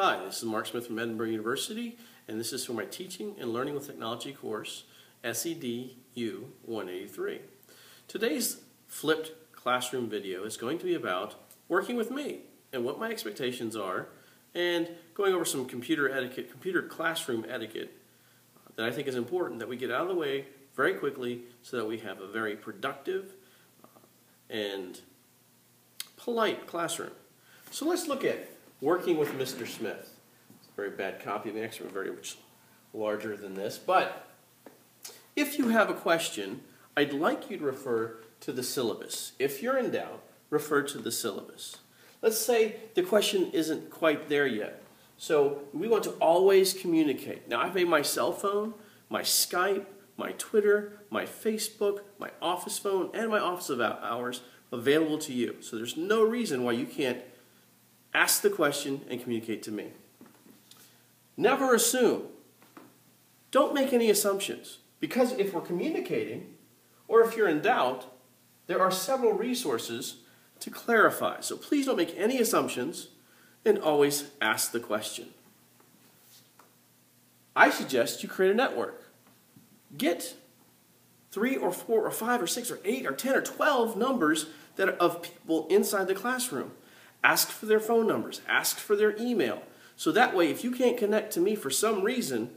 Hi, this is Marc Smith from Edinburgh University, and this is for my Teaching and Learning with Technology course, SEDU 183. Today's flipped classroom video is going to be about working with me and what my expectations are, and going over some computer etiquette, computer classroom etiquette that I think is important that we get out of the way very quickly so that we have a very productive and polite classroom. So let's look at working with Mr. Smith. It's a very bad copy of me, actually very much larger than this. But if you have a question, I'd like you to refer to the syllabus. If you're in doubt, refer to the syllabus. Let's say the question isn't quite there yet. So we want to always communicate. Now I've made my cell phone, my Skype, my Twitter, my Facebook, my office phone, and my office hours available to you. So there's no reason why you can't ask the question and communicate to me. Never assume. Don't make any assumptions. Because if we're communicating, or if you're in doubt, there are several resources to clarify. So please don't make any assumptions and always ask the question. I suggest you create a network. Get 3 or 4 or 5 or 6 or 8 or 10 or 12 numbers that are of people inside the classroom. Ask for their phone numbers. Ask for their email. So that way, if you can't connect to me for some reason,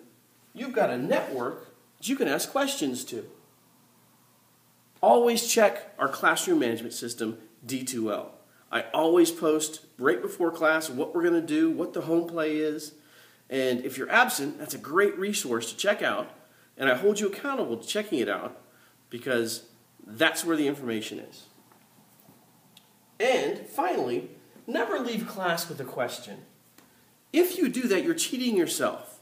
you've got a network that you can ask questions to. Always check our classroom management system, D2L. I always post right before class what we're going to do, what the home play is. And if you're absent, that's a great resource to check out. And I hold you accountable to checking it out because that's where the information is. And finally, never leave class with a question. If you do that, you're cheating yourself.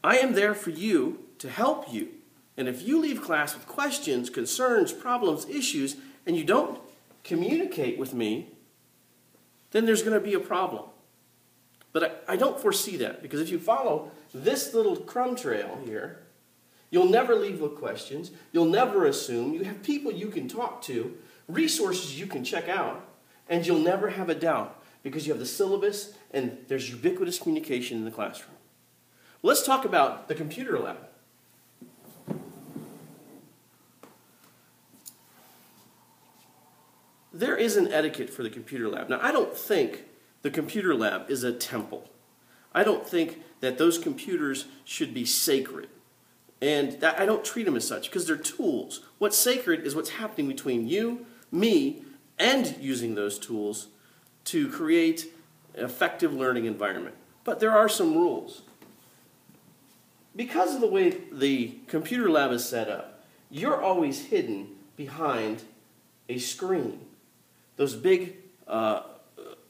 I am there for you to help you. And if you leave class with questions, concerns, problems, issues, and you don't communicate with me, then there's going to be a problem. But I don't foresee that, because if you follow this little crumb trail here, you'll never leave with questions, you'll never assume, you have people you can talk to, resources you can check out, and you'll never have a doubt because you have the syllabus and there's ubiquitous communication in the classroom. Let's talk about the computer lab. There is an etiquette for the computer lab. Now, I don't think the computer lab is a temple. I don't think that those computers should be sacred. And I don't treat them as such because they're tools. What's sacred is what's happening between you, me, and using those tools to create an effective learning environment. But there are some rules. Because of the way the computer lab is set up, you're always hidden behind a screen. Those big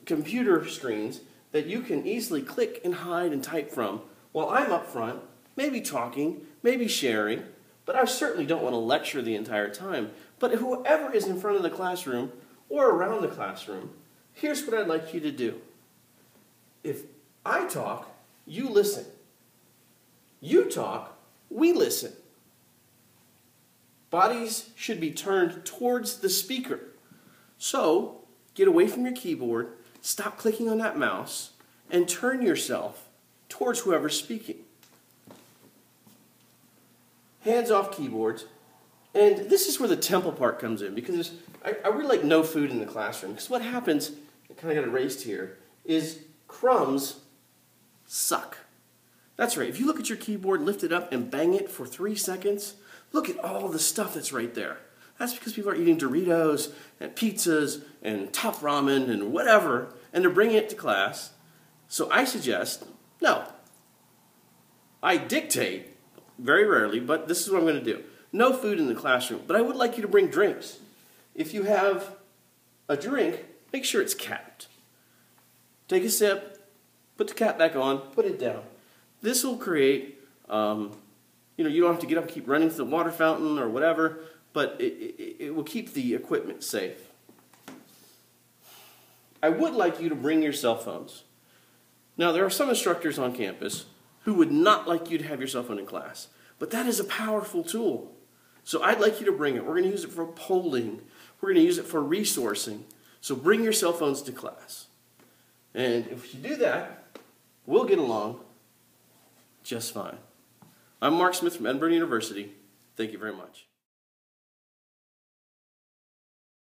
computer screens that you can easily click and hide and type from while I'm up front, maybe talking, maybe sharing, but I certainly don't want to lecture the entire time. But whoever is in front of the classroom or around the classroom, here's what I'd like you to do. If I talk, you listen. You talk, we listen. Bodies should be turned towards the speaker. So, get away from your keyboard, stop clicking on that mouse, and turn yourself towards whoever's speaking. Hands off keyboards. And this is where the temple part comes in, because I really like no food in the classroom. Because what happens, I kind of got erased here, is crumbs suck. That's right. If you look at your keyboard, lift it up, and bang it for 3 seconds, look at all the stuff that's right there. That's because people are eating Doritos and pizzas and top ramen and whatever, and they're bringing it to class. So I suggest, no. I dictate, very rarely, but this is what I'm going to do. No food in the classroom, but I would like you to bring drinks. If you have a drink, make sure it's capped. Take a sip, put the cap back on, put it down. This will create, you don't have to get up and keep running to the water fountain or whatever, but it will keep the equipment safe. I would like you to bring your cell phones. Now, there are some instructors on campus who would not like you to have your cell phone in class, but that is a powerful tool. So I'd like you to bring it. We're going to use it for polling. We're going to use it for resourcing. So bring your cell phones to class. And if you do that, we'll get along just fine. I'm Marc Smith from Edinburgh University. Thank you very much.